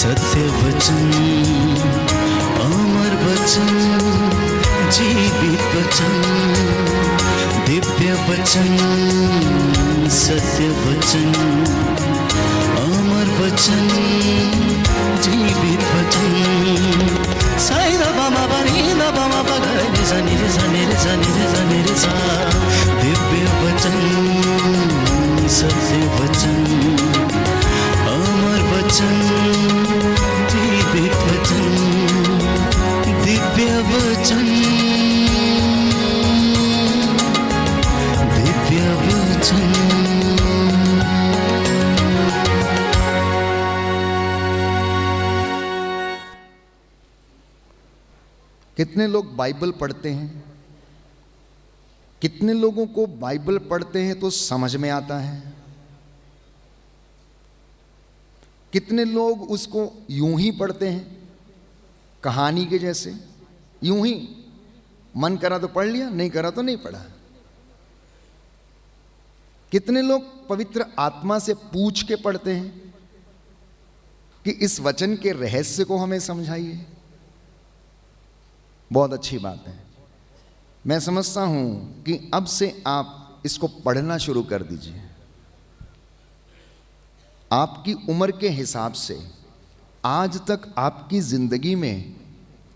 सत्य वचन, अमर वचन, जीवित वचन, दिव्य वचन, सत्य वचन, अमर वचन, जीवित वचन। साई दा बाबा बनी दा बाबा बगरे रे सनी रे सनी रे सनी रे सनी रे सा। दिव्य वचन, सत्य वचन, अमर वचन, जीवित वचन, दिव्य वचन, दिव्य वचन। कितने लोग बाइबल पढ़ते हैं? कितने लोगों को बाइबल पढ़ते हैं तो समझ में आता है? कितने लोग उसको यूं ही पढ़ते हैं, कहानी के जैसे, यूं ही मन करा तो पढ़ लिया, नहीं करा तो नहीं पढ़ा। कितने लोग पवित्र आत्मा से पूछ के पढ़ते हैं कि इस वचन के रहस्य को हमें समझाइए। बहुत अच्छी बात है। मैं समझता हूं कि अब से आप इसको पढ़ना शुरू कर दीजिए। आपकी उम्र के हिसाब से आज तक आपकी जिंदगी में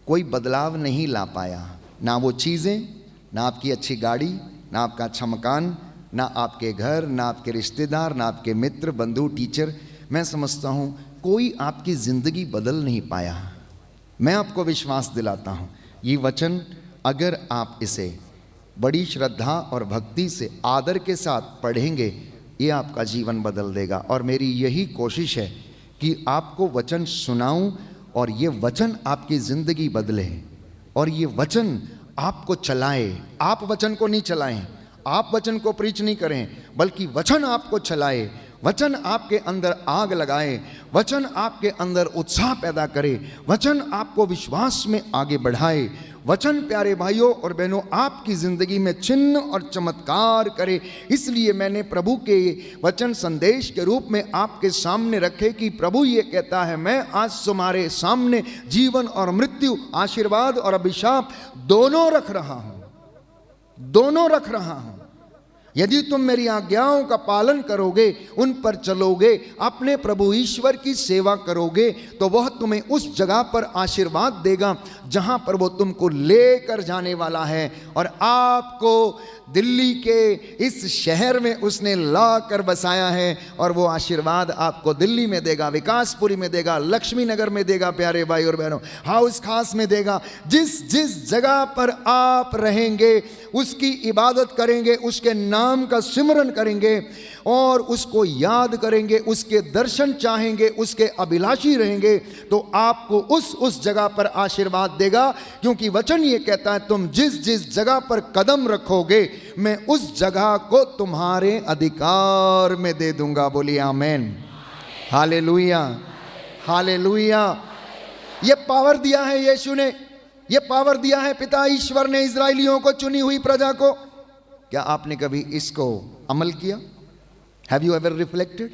कोई बदलाव नहीं ला पाया, ना वो चीजें, ना आपकी अच्छी गाड़ी, ना आपका अच्छा मकान, ना आपके घर, ना आपके रिश्तेदार, ना आपके मित्र, बंधु, टीचर। मैं समझता हूं कोई आपकी जिंदगी बदल नहीं पाया। मैं आपको विश्वास दिलाता हूं, ये वचन अगर आप इसे बड़ी श्रद्धा और भक्ति से, आदर के साथ पढ़ेंगे, ये आपका जीवन बदल देगा। और मेरी यही कोशिश है कि आपको वचन सुनाऊं और ये वचन आपकी ज़िंदगी बदले और ये वचन आपको चलाए। आप वचन को नहीं चलाएं, आप वचन को प्रीच नहीं करें, बल्कि वचन आपको चलाए, वचन आपके अंदर आग लगाए, वचन आपके अंदर उत्साह पैदा करे, वचन आपको विश्वास में आगे बढ़ाए। वचन प्यारे भाइयों और बहनों आपकी ज़िंदगी में चिन्ह और चमत्कार करे। इसलिए मैंने प्रभु के वचन संदेश के रूप में आपके सामने रखे कि प्रभु ये कहता है, मैं आज तुम्हारे सामने जीवन और मृत्यु, आशीर्वाद और अभिशाप दोनों रख रहा हूँ, दोनों रख रहा हूँ। यदि तुम मेरी आज्ञाओं का पालन करोगे, उन पर चलोगे, अपने प्रभु ईश्वर की सेवा करोगे, तो वह तुम्हें उस जगह पर आशीर्वाद देगा जहां पर वो तुमको लेकर जाने वाला है। और आपको दिल्ली के इस शहर में उसने ला कर बसाया है और वो आशीर्वाद आपको दिल्ली में देगा, विकासपुरी में देगा, लक्ष्मी नगर में देगा, प्यारे भाई और बहनों, हाउस खास में देगा। जिस जिस जगह पर आप रहेंगे, उसकी इबादत करेंगे, उसके नाम का सिमरन करेंगे और उसको याद करेंगे, उसके दर्शन चाहेंगे, उसके अभिलाषी रहेंगे, तो आपको उस जगह पर आशीर्वाद देगा। क्योंकि वचन ये कहता है, तुम जिस जिस जगह पर कदम रखोगे, मैं उस जगह को तुम्हारे अधिकार में दे दूंगा। बोलिए आमेन, हालेलुया, हालेलुया। ये पावर दिया है यीशु ने, ये पावर दिया है पिता ईश्वर ने इजराइलियों को, चुनी हुई प्रजा को। क्या आपने कभी इसको अमल किया? Have you ever reflected?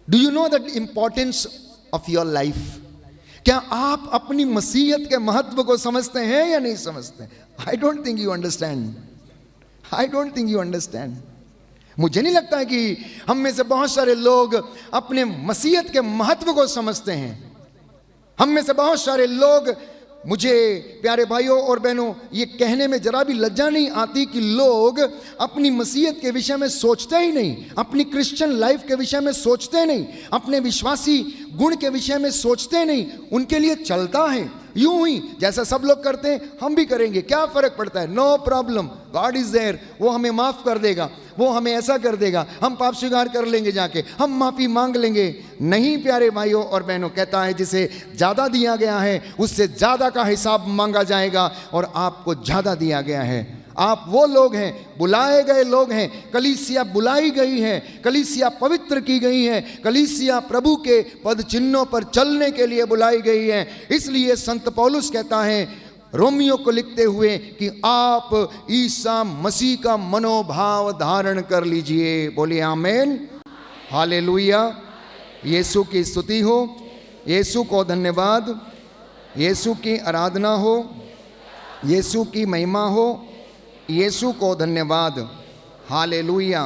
Do you know the importance of your life? क्या आप अपनी मसीहत के महत्व को समझते हैं या नहीं समझते? I don't think you understand. I don't think you understand. मुझे नहीं लगता है कि हम में से बहुत सारे लोग अपने मसीहत के महत्व को समझते हैं। हम में से बहुत सारे लोग, मुझे प्यारे भाइयों और बहनों ये कहने में जरा भी लज्जा नहीं आती कि लोग अपनी मसीहत के विषय में सोचते ही नहीं, अपनी क्रिश्चियन लाइफ के विषय में सोचते नहीं, अपने विश्वासी गुण के विषय में सोचते नहीं। उनके लिए चलता है यूं ही जैसा सब लोग करते हैं, हम भी करेंगे, क्या फर्क पड़ता है, no problem, God is there, वो हमें माफ कर देगा, वो हमें ऐसा कर देगा, हम पाप स्वीकार कर लेंगे, जाके हम माफी मांग लेंगे। नहीं प्यारे भाइयों और बहनों, कहता है जिसे ज्यादा दिया गया है उससे ज्यादा का हिसाब मांगा जाएगा, और आपको ज्यादा दिया गया है। आप वो लोग हैं, बुलाए गए लोग हैं, कलीसिया बुलाई गई है, कलीसिया पवित्र की गई है, कलीसिया प्रभु के पद चिन्हों पर चलने के लिए बुलाई गई है। इसलिए संत पौलुस कहता है रोमियो को लिखते हुए कि आप ईसा मसीह का मनोभाव धारण कर लीजिए। बोलिए आमेन, हालेलुया, यीशु की स्तुति हो। यीशु को धन्यवाद, यीशु की आराधना हो, यीशु की महिमा हो, यीशु को धन्यवाद। हालेलुया।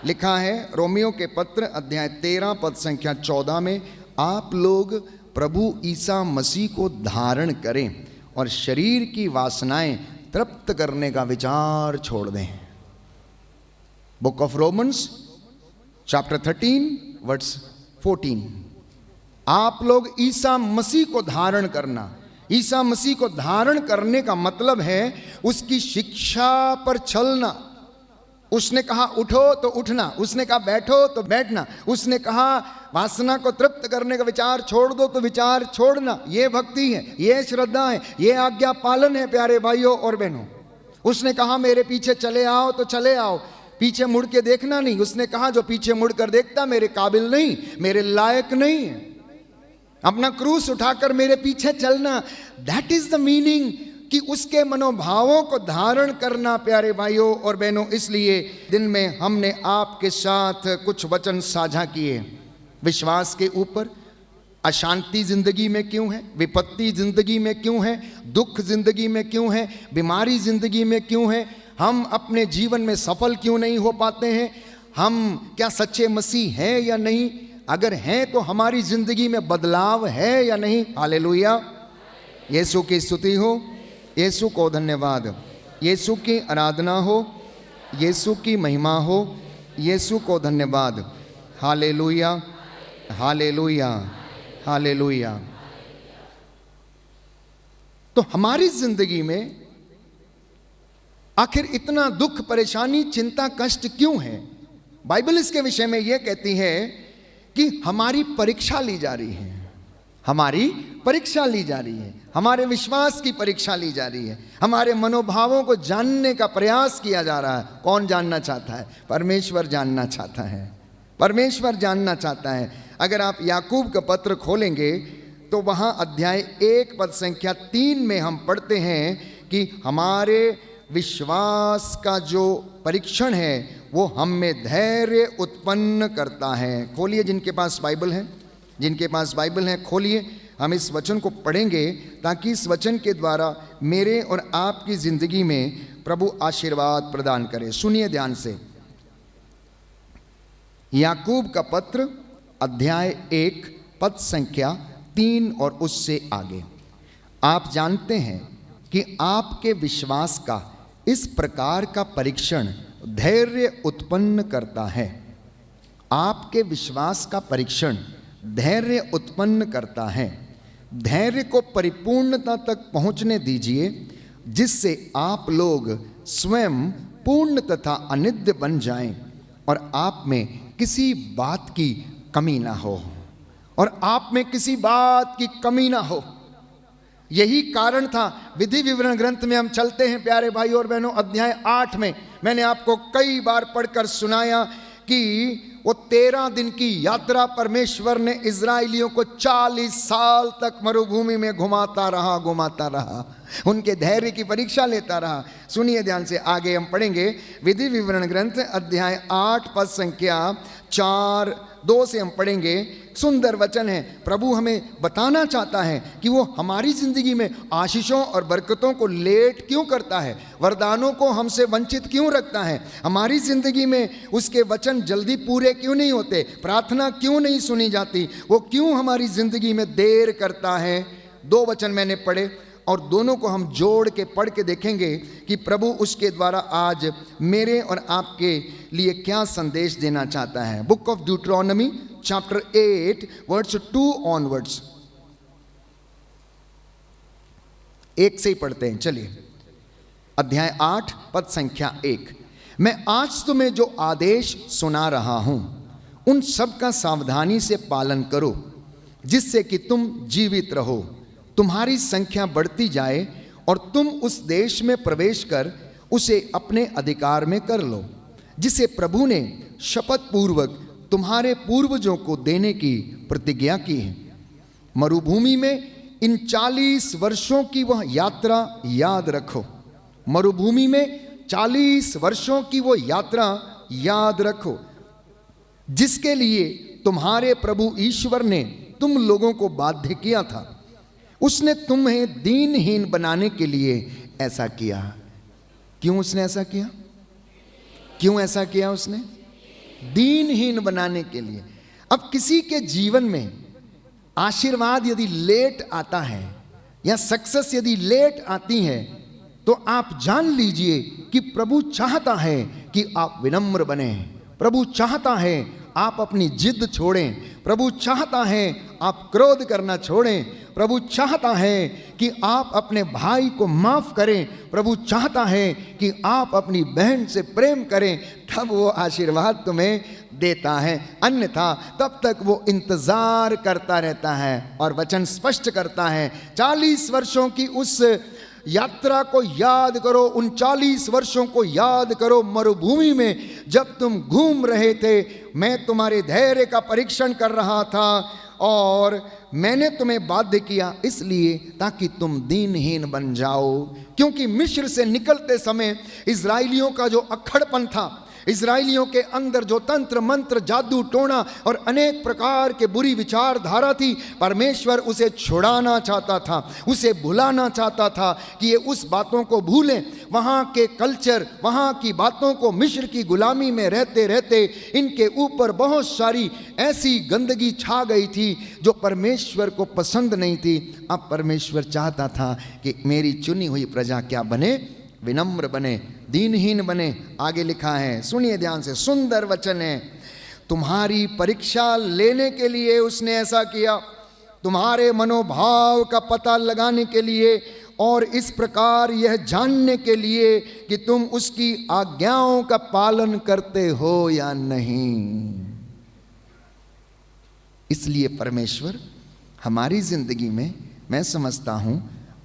लिखा है रोमियो के पत्र अध्याय 13 पद संख्या 14 में, आप लोग प्रभु ईसा मसीह को धारण करें और शरीर की वासनाएं तृप्त करने का विचार छोड़ दें। Book of Romans chapter 13 verse 14। आप लोग ईसा मसीह को धारण करना। ईसा मसीह को धारण करने का मतलब है उसकी शिक्षा पर चलना। उसने कहा उठो तो उठना, उसने कहा बैठो तो बैठना, उसने कहा वासना को तृप्त करने का विचार छोड़ दो तो विचार छोड़ना। ये भक्ति है, ये श्रद्धा है, ये आज्ञा पालन है प्यारे भाइयों और बहनों। उसने कहा मेरे पीछे चले आओ तो चले आओ, पीछे मुड़ के देखना नहीं। उसने कहा जो पीछे मुड़ कर देखता मेरे काबिल नहीं, मेरे लायक नहीं है। अपना क्रूस उठाकर मेरे पीछे चलना, दैट इज द मीनिंग कि उसके मनोभावों को धारण करना प्यारे भाइयों और बहनों। इसलिए दिन में हमने आपके साथ कुछ वचन साझा किए विश्वास के ऊपर। अशांति जिंदगी में क्यों है, विपत्ति जिंदगी में क्यों है, दुख जिंदगी में क्यों है, बीमारी जिंदगी में क्यों है, हम अपने जीवन में सफल क्यों नहीं हो पाते हैं, हम क्या सच्चे मसीह हैं या नहीं, अगर हैं तो हमारी जिंदगी में बदलाव है या नहीं। हालेलुया। यीशु की स्तुति हो, यीशु को धन्यवाद, यीशु की आराधना हो, यीशु की महिमा हो, यीशु को धन्यवाद। Hallelujah, hallelujah, hallelujah. तो हमारी जिंदगी में आखिर इतना दुख, परेशानी, चिंता, कष्ट क्यों है? बाइबल इसके विषय में यह कहती है कि हमारी परीक्षा ली जा रही है, हमारी परीक्षा ली जा रही है, हमारे विश्वास की परीक्षा ली जा रही है, हमारे मनोभावों को जानने का प्रयास किया जा रहा है। कौन जानना चाहता है? परमेश्वर जानना चाहता है, परमेश्वर जानना चाहता है। अगर आप याकूब का पत्र खोलेंगे तो वहाँ अध्याय 1 पद संख्या 3 में हम पढ़ते हैं कि हमारे विश्वास का जो परीक्षण है वो हम में धैर्य उत्पन्न करता है। खोलिए जिनके पास बाइबल है, जिनके पास बाइबल है खोलिए, हम इस वचन को पढ़ेंगे ताकि इस वचन के द्वारा मेरे और आपकी ज़िंदगी में प्रभु आशीर्वाद प्रदान करे। सुनिए ध्यान से। याकूब का पत्र अध्याय 1 पद संख्या 3 और उससे आगे। आप जानते हैं कि आपके विश्वास का इस प्रकार का परीक्षण धैर्य उत्पन्न करता है। आपके विश्वास का परीक्षण धैर्य उत्पन्न करता है। धैर्य को परिपूर्णता तक पहुंचने दीजिए, जिससे आप लोग स्वयं पूर्ण तथा अनिद्य बन जाएं और आप में किसी बात की कमी ना हो, और आप में किसी बात की कमी ना हो। यही कारण था, विधि विवरण ग्रंथ में हम चलते हैं प्यारे भाई और बहनों, अध्याय 8 में मैंने आपको कई बार पढ़कर सुनाया कि वो 13 दिन की यात्रा परमेश्वर ने इजराइलियों को 40 साल तक मरुभूमि में घुमाता रहा, उनके धैर्य की परीक्षा लेता रहा। सुनिए ध्यान से, आगे हम पढ़ेंगे विधि विवरण ग्रंथ अध्याय 8 पद संख्या 4-2 से हम पढ़ेंगे। सुंदर वचन है। प्रभु हमें बताना चाहता है कि वो हमारी जिंदगी में आशीषों और बरकतों को लेट क्यों करता है, वरदानों को हमसे वंचित क्यों रखता है, हमारी जिंदगी में उसके वचन जल्दी पूरे क्यों नहीं होते, प्रार्थना क्यों नहीं सुनी जाती, वो क्यों हमारी जिंदगी में देर करता है। 2 वचन मैंने पढ़े और दोनों को हम जोड़ के पढ़ के देखेंगे कि प्रभु उसके द्वारा आज मेरे और आपके लिए क्या संदेश देना चाहता है। Book of Deuteronomy chapter 8 verse 2 onwards. 1 से ही पढ़ते हैं, चलिए। अध्याय 8 पद संख्या 1। मैं आज तुम्हें जो आदेश सुना रहा हूं उन सब का सावधानी से पालन करो, जिससे कि तुम जीवित रहो, तुम्हारी संख्या बढ़ती जाए और तुम उस देश में प्रवेश कर उसे अपने अधिकार में कर लो, जिसे प्रभु ने शपथ पूर्वक तुम्हारे पूर्वजों को देने की प्रतिज्ञा की है। मरुभूमि में इन 40 वर्षों की वह यात्रा याद रखो। मरुभूमि में 40 वर्षों की वो यात्रा याद रखो, जिसके लिए तुम्हारे प्रभु ईश्वर ने तुम लोगों को बाध्य किया था। उसने तुम्हें दीनहीन बनाने के लिए ऐसा किया। क्यों उसने ऐसा किया? क्यों ऐसा किया उसने? दीनहीन बनाने के लिए। अब किसी के जीवन में आशीर्वाद यदि लेट आता है या सक्सेस यदि लेट आती है, तो आप जान लीजिए कि प्रभु चाहता है कि आप विनम्र बने। प्रभु चाहता है आप अपनी जिद छोड़ें। प्रभु चाहता है आप क्रोध करना छोड़ें। प्रभु चाहता है कि आप अपने भाई को माफ करें। प्रभु चाहता है कि आप अपनी बहन से प्रेम करें, तब वो आशीर्वाद तुम्हें देता है। अन्यथा तब तक वो इंतजार करता रहता है। और वचन स्पष्ट करता है, 40 वर्षों की उस यात्रा को याद करो, उन 40 वर्षों को याद करो मरुभूमि में जब तुम घूम रहे थे। मैं तुम्हारे धैर्य का परीक्षण कर रहा था और मैंने तुम्हें बाध्य किया इसलिए ताकि तुम दीनहीन बन जाओ। क्योंकि मिस्र से निकलते समय इजराइलियों का जो अक्खड़पन था, इजराइलियों के अंदर जो तंत्र मंत्र, जादू टोना और अनेक प्रकार के बुरी विचारधारा थी, परमेश्वर उसे छुड़ाना चाहता था, उसे भुलाना चाहता था कि ये उस बातों को भूलें। वहाँ के कल्चर, वहाँ की बातों को, मिस्र की गुलामी में रहते रहते इनके ऊपर बहुत सारी ऐसी गंदगी छा गई थी जो परमेश्वर को पसंद नहीं थी। अब परमेश्वर चाहता था कि मेरी चुनी हुई प्रजा क्या बने? विनम्र बने, दीनहीन बने। आगे लिखा है, सुनिए ध्यान से, सुंदर वचन है। तुम्हारी परीक्षा लेने के लिए उसने ऐसा किया, तुम्हारे मनोभाव का पता लगाने के लिए और इस प्रकार यह जानने के लिए कि तुम उसकी आज्ञाओं का पालन करते हो या नहीं। इसलिए परमेश्वर हमारी जिंदगी में, मैं समझता हूं,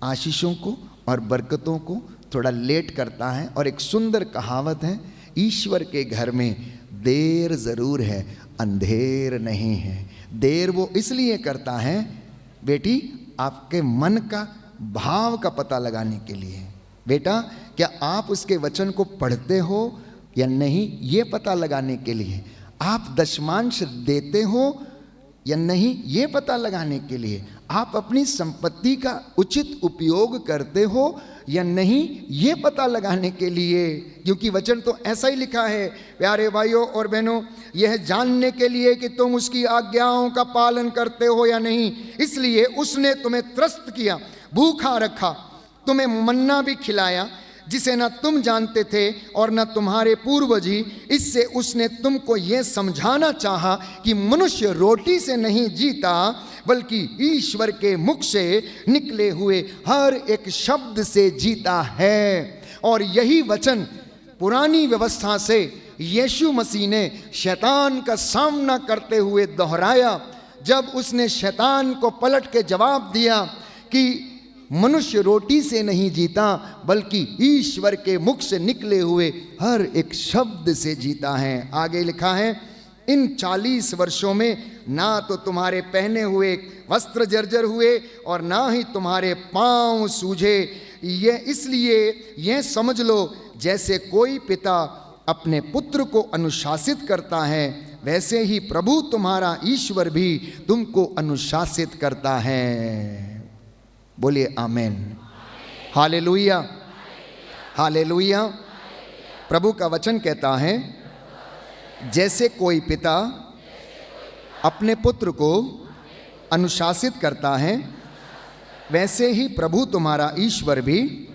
आशीषों को और बरकतों को थोड़ा लेट करता है। और एक सुंदर कहावत है, ईश्वर के घर में देर जरूर है, अंधेर नहीं है। देर वो इसलिए करता है बेटी, आपके मन का भाव का पता लगाने के लिए। बेटा, क्या आप उसके वचन को पढ़ते हो या नहीं, ये पता लगाने के लिए। आप दशमांश देते हो या नहीं, ये पता लगाने के लिए। आप अपनी संपत्ति का उचित उपयोग करते हो या नहीं, ये पता लगाने के लिए। क्योंकि वचन तो ऐसा ही लिखा है, प्यारे भाइयों और बहनों, यह जानने के लिए कि तुम उसकी आज्ञाओं का पालन करते हो या नहीं। इसलिए उसने तुम्हें त्रस्त किया, भूखा रखा, तुम्हें मन्ना भी खिलाया जिसे न तुम जानते थे और न तुम्हारे पूर्वज ही। इससे उसने तुमको यह समझाना चाहा कि मनुष्य रोटी से नहीं जीता बल्कि ईश्वर के मुख से निकले हुए हर एक शब्द से जीता है। और यही वचन पुरानी व्यवस्था से यीशु मसीह ने शैतान का सामना करते हुए दोहराया, जब उसने शैतान को पलट के जवाब दिया कि मनुष्य रोटी से नहीं जीता बल्कि ईश्वर के मुख से निकले हुए हर एक शब्द से जीता है। आगे लिखा है, इन 40 वर्षों में ना तो तुम्हारे पहने हुए वस्त्र जर्जर हुए और ना ही तुम्हारे पांव सूजे। ये इसलिए यह समझ लो, जैसे कोई पिता अपने पुत्र को अनुशासित करता है, वैसे ही प्रभु तुम्हारा ईश्वर भी तुमको अनुशासित करता है। बोलिए आमेन, हालेलुया, हालेलुया। प्रभु का वचन कहता है, जैसे कोई पिता अपने पुत्र को अनुशासित करता है, वैसे ही प्रभु तुम्हारा ईश्वर भी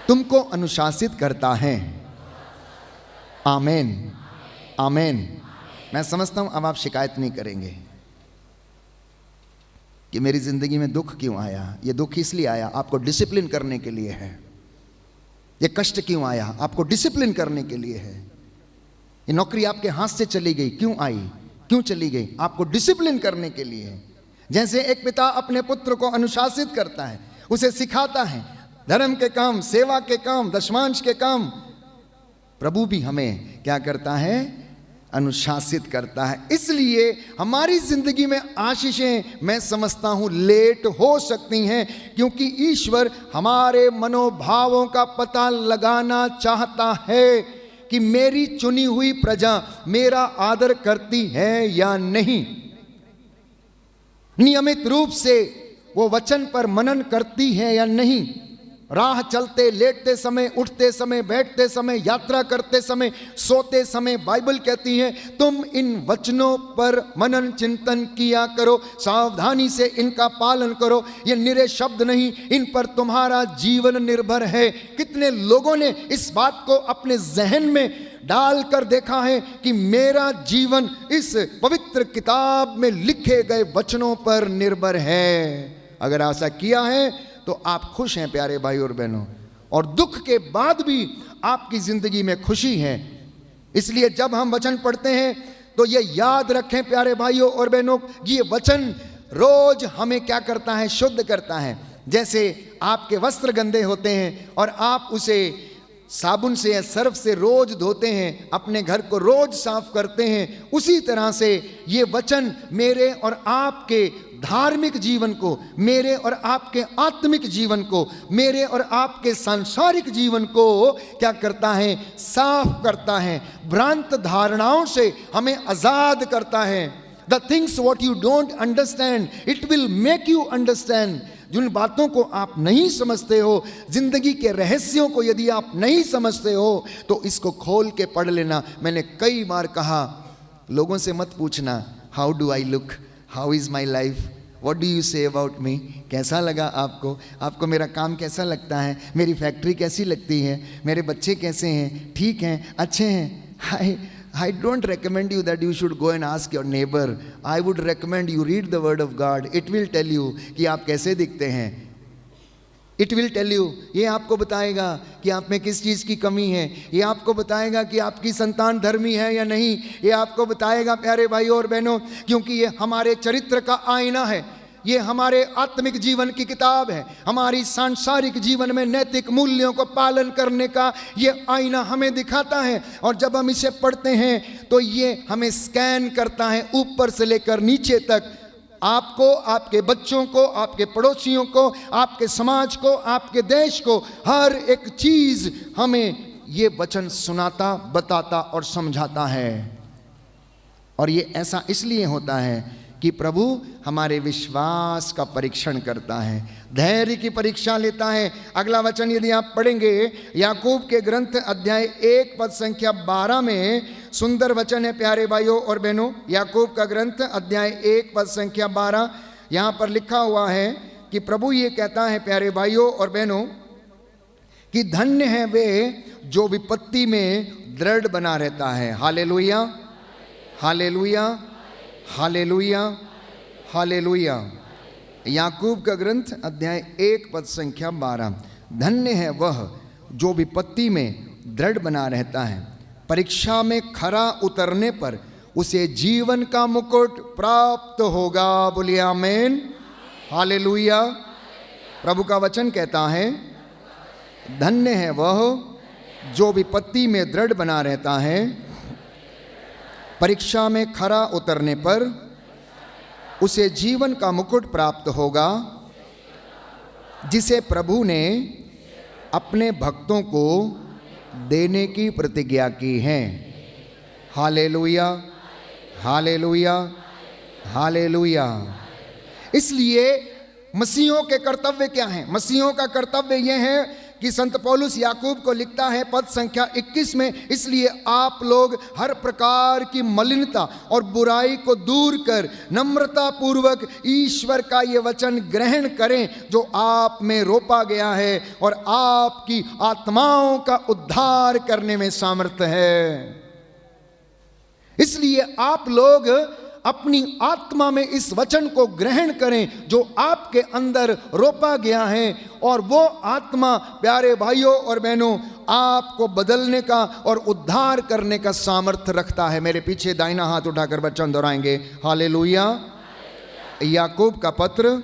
तुमको अनुशासित करता है। आमेन, आमेन। मैं समझता हूं अब आप शिकायत नहीं करेंगे कि मेरी जिंदगी में दुख क्यों आया। ये दुख इसलिए आया, आपको डिसिप्लिन करने के लिए है। ये कष्ट क्यों आया, आपको डिसिप्लिन करने के लिए है। ये नौकरी आपके हाथ से चली गई, क्यों आई, क्यों चली गई, आपको डिसिप्लिन करने के लिए है। जैसे एक पिता अपने पुत्र को अनुशासित करता है, उसे सिखाता है धर्म के काम, सेवा के काम, दशमांश के काम, प्रभु भी हमें क्या करता है, अनुशासित करता है। इसलिए हमारी जिंदगी में आशीषें मैं समझता हूं लेट हो सकती हैं, क्योंकि ईश्वर हमारे मनोभावों का पता लगाना चाहता है कि मेरी चुनी हुई प्रजा मेरा आदर करती है या नहीं। नियमित रूप से वो वचन पर मनन करती है या नहीं? राह चलते, लेटते समय, उठते समय, बैठते समय, यात्रा करते समय, सोते समय बाइबल कहती है तुम इन वचनों पर मनन चिंतन किया करो, सावधानी से इनका पालन करो। ये निरे शब्द नहीं, इन पर तुम्हारा जीवन निर्भर है। कितने लोगों ने इस बात को अपने जहन में डालकर देखा है कि मेरा जीवन इस पवित्र किताब में लिखे गए वचनों पर निर्भर है? अगर ऐसा किया है तो आप खुश हैं प्यारे भाई और बहनों, और दुख के बाद भी आपकी जिंदगी में खुशी है। इसलिए जब हम वचन पढ़ते हैं तो ये याद रखें प्यारे भाइयों और बहनों, ये वचन रोज हमें क्या करता है? शुद्ध करता है। जैसे आपके वस्त्र गंदे होते हैं और आप उसे साबुन से या सर्फ से रोज धोते हैं, अपने घर को रोज साफ करते हैं, उसी तरह से ये वचन मेरे और आपके धार्मिक जीवन को, मेरे और आपके आत्मिक जीवन को, मेरे और आपके सांसारिक जीवन को क्या करता है? साफ करता है। भ्रांत धारणाओं से हमें आजाद करता है। The things what you don't understand it will make you understand. जिन बातों को आप नहीं समझते हो, जिंदगी के रहस्यों को यदि आप नहीं समझते हो, तो इसको खोल के पढ़ लेना। मैंने कई बार कहा, लोगों से मत पूछना how do I look, how is my life, what do you say about me. कैसा लगा आपको? आपको मेरा काम कैसा लगता है? मेरी फैक्ट्री कैसी लगती है? मेरे बच्चे कैसे हैं? ठीक हैं? अच्छे हैं? I don't recommend you that you should go and ask your neighbor. I would recommend you read the word of God. It will tell you कि आप कैसे दिखते हैं। It will tell you, ये आपको बताएगा कि आप में किस चीज़ की कमी है। ये आपको बताएगा कि आपकी संतान धर्मी है या नहीं। ये आपको बताएगा प्यारे भाइयों और बहनों, क्योंकि ये हमारे चरित्र का आईना है। ये हमारे आत्मिक जीवन की किताब है। हमारी सांसारिक जीवन में नैतिक मूल्यों को पालन करने का ये आईना हमें दिखाता है। और जब हम इसे पढ़ते हैं तो ये हमें स्कैन करता है ऊपर से लेकर नीचे तक। आपको, आपके बच्चों को, आपके पड़ोसियों को, आपके समाज को, आपके देश को, हर एक चीज हमें ये वचन सुनाता, बताता और समझाता है। और ये ऐसा इसलिए होता है कि प्रभु हमारे विश्वास का परीक्षण करता है, धैर्य की परीक्षा लेता है। अगला वचन यदि आप पढ़ेंगे याकूब के ग्रंथ अध्याय 1 पद संख्या 12 में, सुंदर वचन है प्यारे भाइयों और बहनों। याकूब का ग्रंथ अध्याय 1 पद संख्या 12, यहाँ पर लिखा हुआ है कि प्रभु ये कहता है प्यारे भाइयों और बहनों कि धन्य है वे जो विपत्ति में दृढ़ बना रहता है। Hallelujah, hallelujah, hallelujah, hallelujah. याकूब का ग्रंथ अध्याय 1 पद संख्या 12, धन्य है वह जो विपत्ति में दृढ़ बना रहता है, परीक्षा में खरा उतरने पर उसे जीवन का मुकुट प्राप्त होगा। बोलिए आमीन, हालेलुया। प्रभु का वचन कहता है धन्य है वह जो विपत्ति में दृढ़ बना रहता है, परीक्षा में खरा उतरने पर उसे जीवन का मुकुट प्राप्त होगा, जिसे प्रभु ने अपने भक्तों को देने की प्रतिज्ञा की है। Hallelujah, hallelujah, hallelujah. इसलिए मसीहों के कर्तव्य क्या हैं? मसीहों का कर्तव्य यह है कि संत पौलुस याकूब को लिखता है पद संख्या 21 में, इसलिए आप लोग हर प्रकार की मलिनता और बुराई को दूर कर नम्रता पूर्वक ईश्वर का ये वचन ग्रहण करें जो आप में रोपा गया है और आपकी आत्माओं का उद्धार करने में सामर्थ्य है। इसलिए आप लोग अपनी आत्मा में इस वचन को ग्रहण करें जो आपके अंदर रोपा गया है, और वो आत्मा प्यारे भाइयों और बहनों आपको बदलने का और उद्धार करने का सामर्थ्य रखता है। मेरे पीछे दाहिना हाथ उठाकर वचन दोहराएंगे, हालेलुया। याकूब का पत्र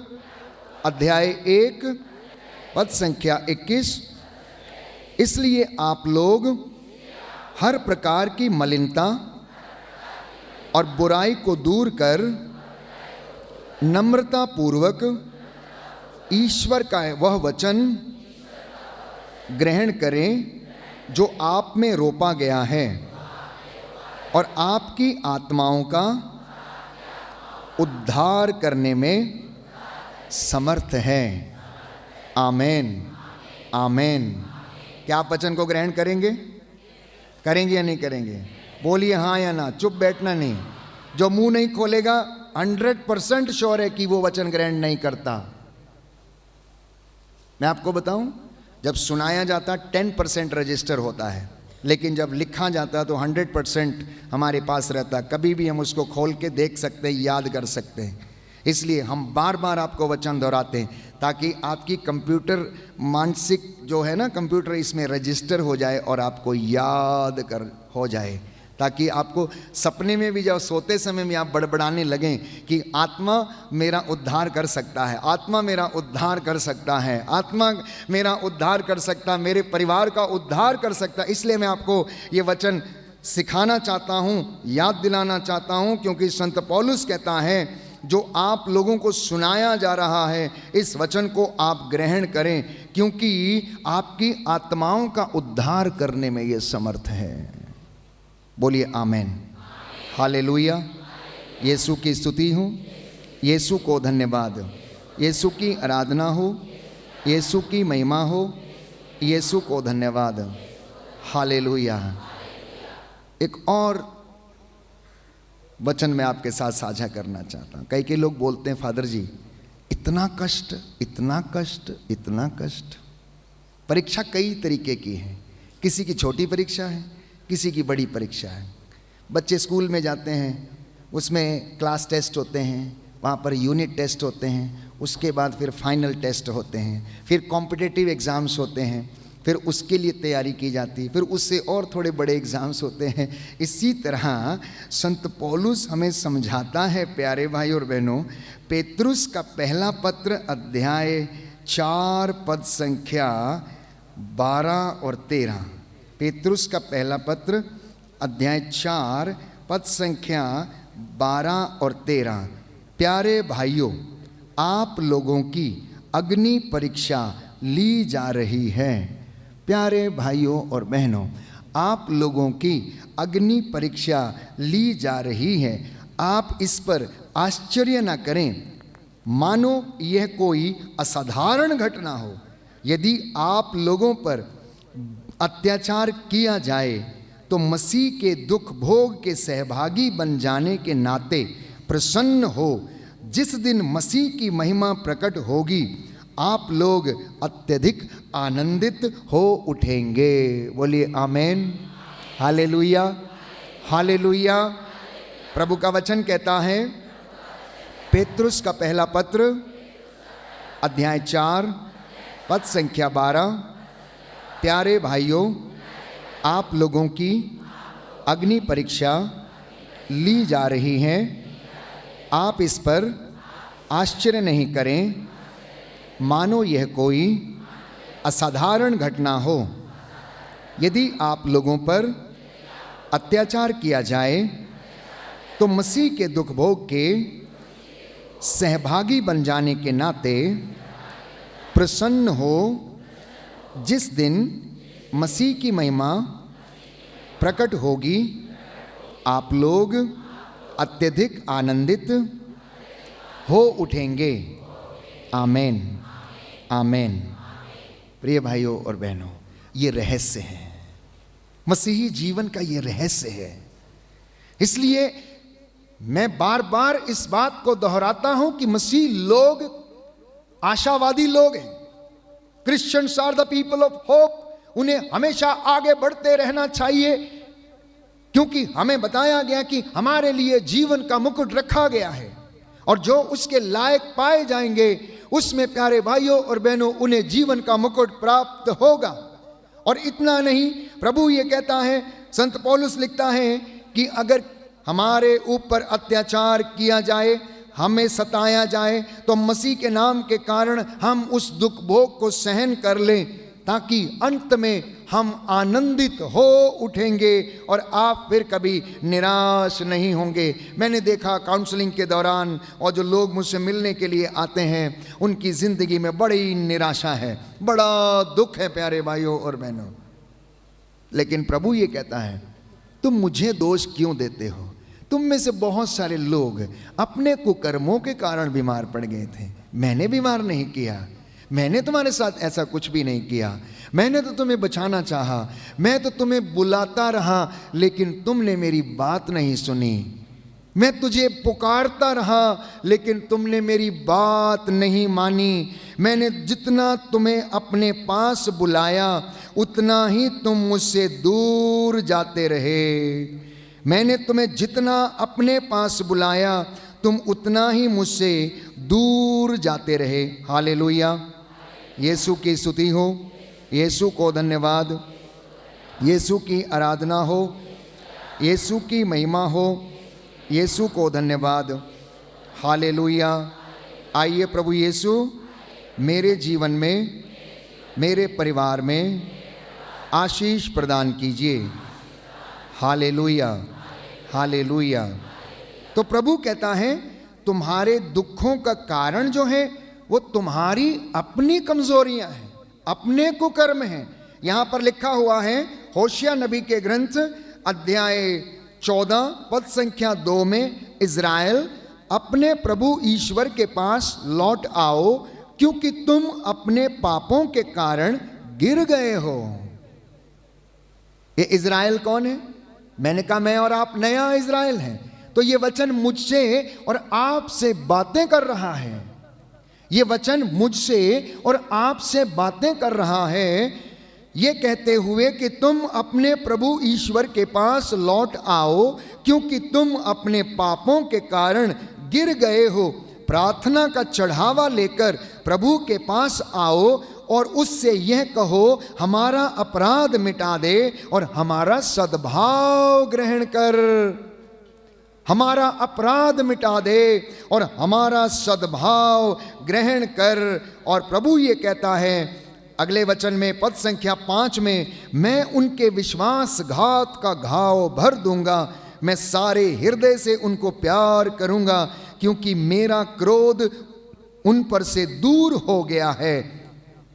अध्याय 1 पद संख्या 21, इसलिए आप लोग हर प्रकार की मलिनता और बुराई को दूर कर नम्रता पूर्वक ईश्वर का वह वचन ग्रहण करें जो आप में रोपा गया है और आपकी आत्माओं का उद्धार करने में समर्थ है। आमेन, आमेन। क्या आप वचन को ग्रहण करेंगे? करेंगे या नहीं करेंगे? बोलिए हाँ या ना, चुप बैठना नहीं। जो मुंह नहीं खोलेगा 100% श्योर है कि वो वचन ग्रहण नहीं करता। मैं आपको बताऊं, जब सुनाया जाता 10% रजिस्टर होता है, लेकिन जब लिखा जाता तो 100% हमारे पास रहता। कभी भी हम उसको खोल के देख सकते हैं, याद कर सकते हैं। इसलिए हम बार बार आपको वचन दोहराते हैं ताकि आपकी कंप्यूटर मानसिक जो है ना, कंप्यूटर इसमें रजिस्टर हो जाए और आपको याद कर हो जाए, ताकि आपको सपने में भी जब सोते समय में आप बड़बड़ाने लगें कि आत्मा मेरा उद्धार कर सकता है, आत्मा मेरा उद्धार कर सकता है, आत्मा मेरा उद्धार कर सकता, मेरे परिवार का उद्धार कर सकता। इसलिए मैं आपको ये वचन सिखाना चाहता हूँ, याद दिलाना चाहता हूँ, क्योंकि संत पौलुस कहता है जो आप लोगों को सुनाया जा रहा है इस वचन को आप ग्रहण करें, क्योंकि आपकी आत्माओं का उद्धार करने में ये समर्थ है। बोलिए आमेन, हालेलुया। यीशु की स्तुति हो, यीशु को धन्यवाद, यीशु की आराधना हो, यीशु की महिमा हो, यीशु को धन्यवाद, हालेलुया। एक और वचन मैं आपके साथ साझा करना चाहता हूँ। कई लोग बोलते हैं फादर जी इतना कष्ट, इतना कष्ट, इतना कष्ट। परीक्षा कई तरीके की है, किसी की छोटी परीक्षा है, किसी की बड़ी परीक्षा है। बच्चे स्कूल में जाते हैं, उसमें क्लास टेस्ट होते हैं, वहाँ पर यूनिट टेस्ट होते हैं, उसके बाद फिर फाइनल टेस्ट होते हैं, फिर कॉम्पिटिटिव एग्ज़ाम्स होते हैं, फिर उसके लिए तैयारी की जाती है, फिर उससे और थोड़े बड़े एग्ज़ाम्स होते हैं। इसी तरह संत पौलुस हमें समझाता है प्यारे भाई और बहनों, पेतरुस का पहला पत्र अध्याय 4 पद संख्या 12 और 13। पेतरुस का पहला पत्र अध्याय 4 पद संख्या 12 और 13। प्यारे भाइयों, आप लोगों की अग्नि परीक्षा ली जा रही है। प्यारे भाइयों और बहनों, आप लोगों की अग्नि परीक्षा ली जा रही है। आप इस पर आश्चर्य न करें, मानो यह कोई असाधारण घटना हो। यदि आप लोगों पर अत्याचार किया जाए तो मसीह के दुख भोग के सहभागी बन जाने के नाते प्रसन्न हो। जिस दिन मसीह की महिमा प्रकट होगी आप लोग अत्यधिक आनंदित हो उठेंगे। बोलिए आमेन, हालेलुया, हालेलुया। प्रभु का वचन कहता है, पेतरुस का पहला पत्र अध्याय 4 पद संख्या 12। प्यारे भाइयों, आप लोगों की अग्नि परीक्षा ली जा रही है। आप इस पर आश्चर्य नहीं करें, मानो यह कोई असाधारण घटना हो। यदि आप लोगों पर अत्याचार किया जाए तो मसीह के दुख भोग के सहभागी बन जाने के नाते प्रसन्न हो। जिस दिन मसीह की महिमा प्रकट होगी आप लोग अत्यधिक आनंदित हो उठेंगे। आमेन, आमेन। प्रिय भाइयों और बहनों, ये रहस्य है, मसीही जीवन का ये रहस्य है। इसलिए मैं बार बार इस बात को दोहराता हूं कि मसीह लोग आशावादी लोग हैं। Christians are the people of hope. उन्हें हमेशा आगे बढ़ते रहना चाहिए, क्योंकि हमें बताया गया कि हमारे लिए जीवन का मुकुट रखा गया है, और जो उसके लायक पाए जाएंगे उसमें प्यारे भाइयों और बहनों उन्हें जीवन का मुकुट प्राप्त होगा। और इतना नहीं, प्रभु ये कहता है, संत पौलुस लिखता है कि अगर हमारे ऊपर अत्याचार किया जाए, हमें सताया जाए, तो मसीह के नाम के कारण हम उस दुख भोग को सहन कर लें, ताकि अंत में हम आनंदित हो उठेंगे और आप फिर कभी निराश नहीं होंगे। मैंने देखा काउंसलिंग के दौरान, और जो लोग मुझसे मिलने के लिए आते हैं उनकी ज़िंदगी में बड़ी निराशा है, बड़ा दुख है प्यारे भाइयों और बहनों। लेकिन प्रभु ये कहता है, तुम मुझे दोष क्यों देते हो? तुम में से बहुत सारे लोग अपने कुकर्मों के कारण बीमार पड़ गए थे। मैंने बीमार नहीं किया, मैंने तुम्हारे साथ ऐसा कुछ भी नहीं किया। मैंने तो तुम्हें बचाना चाहा, मैं तो तुम्हें बुलाता रहा, लेकिन तुमने मेरी बात नहीं सुनी। मैं तुझे पुकारता रहा, लेकिन तुमने मेरी बात नहीं मानी। मैंने जितना तुम्हें अपने पास बुलाया, उतना ही तुम मुझसे दूर जाते रहे। मैंने तुम्हें जितना अपने पास बुलाया, तुम उतना ही मुझसे दूर जाते रहे। हालेलुया, यीशु की स्तुति हो, यीशु को धन्यवाद, यीशु की आराधना हो, यीशु की महिमा हो, यीशु को धन्यवाद। हालेलुया। आइए प्रभु यीशु मेरे जीवन में, मेरे परिवार में आशीष प्रदान कीजिए। Hallelujah, hallelujah. तो प्रभु कहता है तुम्हारे दुखों का कारण जो है वो तुम्हारी अपनी कमजोरियां हैं, अपने कुकर्म हैं। यहां पर लिखा हुआ है होशिया नबी के ग्रंथ अध्याय 14 पद संख्या 2 में, इज़राइल अपने प्रभु ईश्वर के पास लौट आओ, क्योंकि तुम अपने पापों के कारण गिर गए हो। ये इज़राइल कौन है? मैंने कहा मैं और आप नया इज़राइल हैं। तो ये वचन मुझसे और आपसे बातें कर रहा है। ये वचन मुझसे और आपसे बातें कर रहा है, ये कहते हुए कि तुम अपने प्रभु ईश्वर के पास लौट आओ, क्योंकि तुम अपने पापों के कारण गिर गए हो। प्रार्थना का चढ़ावा लेकर प्रभु के पास आओ और उससे यह कहो, हमारा अपराध मिटा दे और हमारा सद्भाव ग्रहण कर। हमारा अपराध मिटा दे और हमारा सद्भाव ग्रहण कर। और प्रभु ये कहता है अगले वचन में पद संख्या 5 में, मैं उनके विश्वासघात का घाव भर दूंगा, मैं सारे हृदय से उनको प्यार करूंगा, क्योंकि मेरा क्रोध उन पर से दूर हो गया है।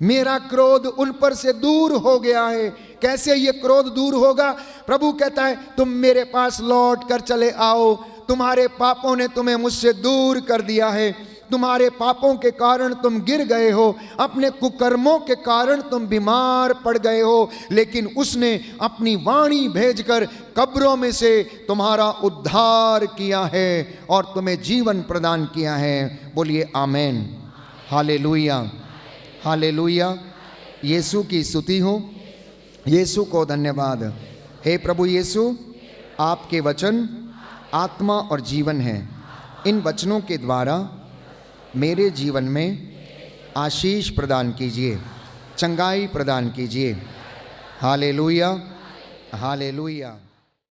मेरा क्रोध उन पर से दूर हो गया है। कैसे ये क्रोध दूर होगा? प्रभु कहता है तुम मेरे पास लौट कर चले आओ। तुम्हारे पापों ने तुम्हें मुझसे दूर कर दिया है। तुम्हारे पापों के कारण तुम गिर गए हो, अपने कुकर्मों के कारण तुम बीमार पड़ गए हो, लेकिन उसने अपनी वाणी भेजकर कब्रों में से तुम्हारा उद्धार किया है और तुम्हें जीवन प्रदान किया है। बोलिए आमेन, हालेलुया, हालेलुया। यीशु की स्तुति हो, यीशु को धन्यवाद। हे प्रभु यीशु, आपके वचन आत्मा और जीवन है। इन वचनों के द्वारा मेरे जीवन में आशीष प्रदान कीजिए, चंगाई प्रदान कीजिए। Hallelujah, hallelujah.